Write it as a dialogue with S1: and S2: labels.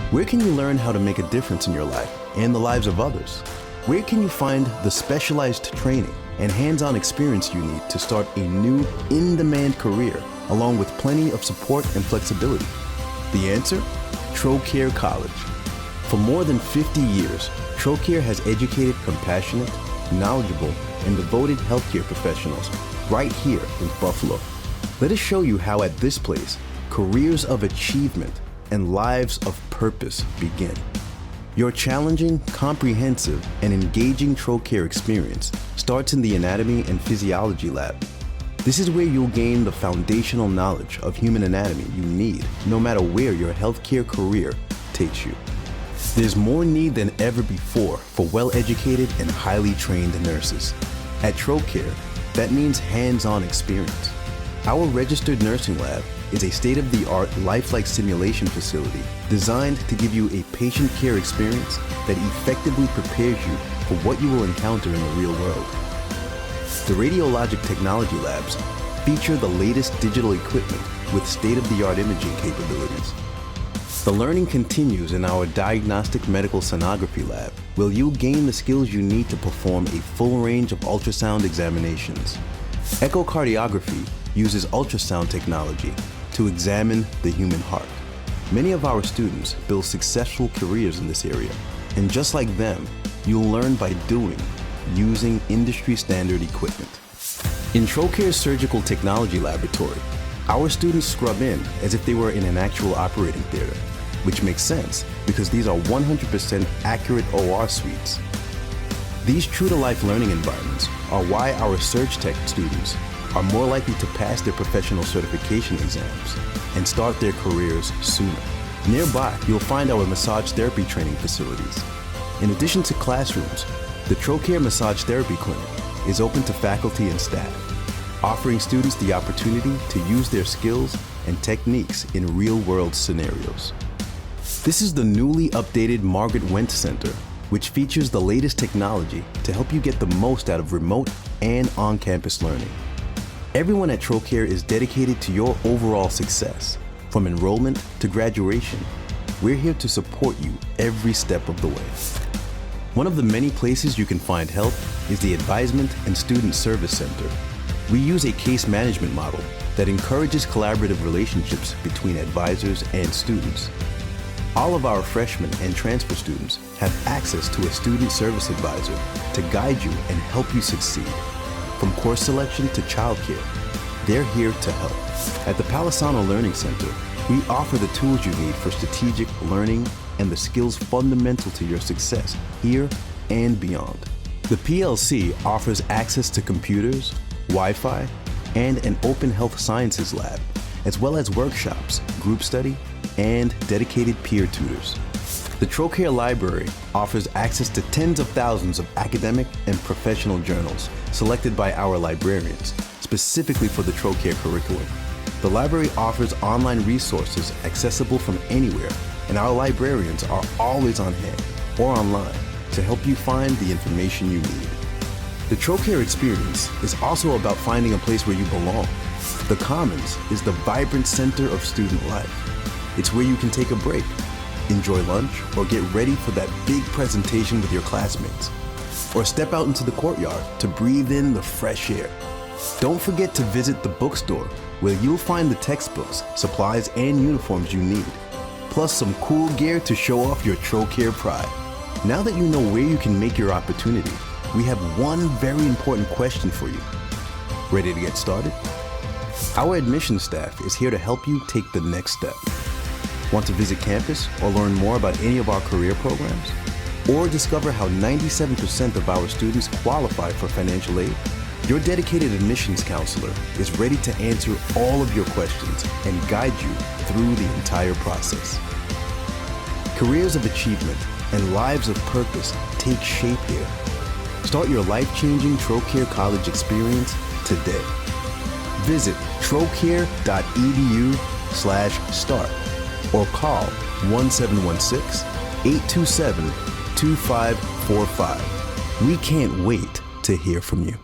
S1: Where can you learn how to make a difference in your life and the lives of others? Where can you find the specialized training and hands-on experience you need to start a new, in-demand career, along with plenty of support and flexibility? The answer? Trocaire College. For more than 50 years, Trocaire has educated compassionate, knowledgeable, and devoted healthcare professionals right here in Buffalo. Let us show you how at this place, careers of achievement and lives of purpose begin. Your challenging, comprehensive, and engaging Trocaire experience starts in the Anatomy and Physiology Lab. This is where you'll gain the foundational knowledge of human anatomy you need no matter where your healthcare career takes you. There's more need than ever before for well-educated and highly trained nurses. At Trocaire, that means hands-on experience. Our registered nursing lab is a state-of-the-art lifelike simulation facility designed to give you a patient care experience that effectively prepares you for what you will encounter in the real world. The Radiologic Technology Labs feature the latest digital equipment with state-of-the-art imaging capabilities. The learning continues in our Diagnostic Medical Sonography Lab, where you'll gain the skills you need to perform a full range of ultrasound examinations. Echocardiography uses ultrasound technology to examine the human heart. Many of our students build successful careers in this area, and just like them, you'll learn by doing, using industry-standard equipment. In Trocaire's Surgical Technology Laboratory, our students scrub in as if they were in an actual operating theater, which makes sense because these are 100% accurate OR suites. These true-to-life learning environments are why our Surg Tech students are more likely to pass their professional certification exams and start their careers sooner. Nearby, you'll find our massage therapy training facilities. In addition to classrooms, the Trocaire Massage Therapy Clinic is open to faculty and staff, offering students the opportunity to use their skills and techniques in real-world scenarios. This is the newly updated Margaret Went Center, which features the latest technology to help you get the most out of remote and on-campus learning. Everyone at Trocaire is dedicated to your overall success, from enrollment to graduation. We're here to support you every step of the way. One of the many places you can find help is the Advisement and Student Service Center. We use a case management model that encourages collaborative relationships between advisors and students. All of our freshmen and transfer students have access to a student service advisor to guide you and help you succeed. From course selection to childcare, they're here to help. At the Palisano Learning Center, we offer the tools you need for strategic learning and the skills fundamental to your success here and beyond. The PLC offers access to computers, Wi-Fi, and an open health sciences lab, as well as workshops, group study, and dedicated peer tutors. The Trocaire Library offers access to tens of thousands of academic and professional journals selected by our librarians, specifically for the Trocaire curriculum. The library offers online resources accessible from anywhere, and our librarians are always on hand or online to help you find the information you need. The Trocaire experience is also about finding a place where you belong. The Commons is the vibrant center of student life. It's where you can take a break, enjoy lunch, or get ready for that big presentation with your classmates. Or step out into the courtyard to breathe in the fresh air. Don't forget to visit the bookstore, where you'll find the textbooks, supplies, and uniforms you need, plus some cool gear to show off your Trocaire pride. Now that you know where you can make your opportunity, we have one very important question for you. Ready to get started? Our admissions staff is here to help you take the next step. Want to visit campus or learn more about any of our career programs? Or discover how 97% of our students qualify for financial aid? Your dedicated admissions counselor is ready to answer all of your questions and guide you through the entire process. Careers of achievement and lives of purpose take shape here. Start your life-changing Trocaire College experience today. Visit trocaire.edu/start or call 1716-827-2545. We can't wait to hear from you.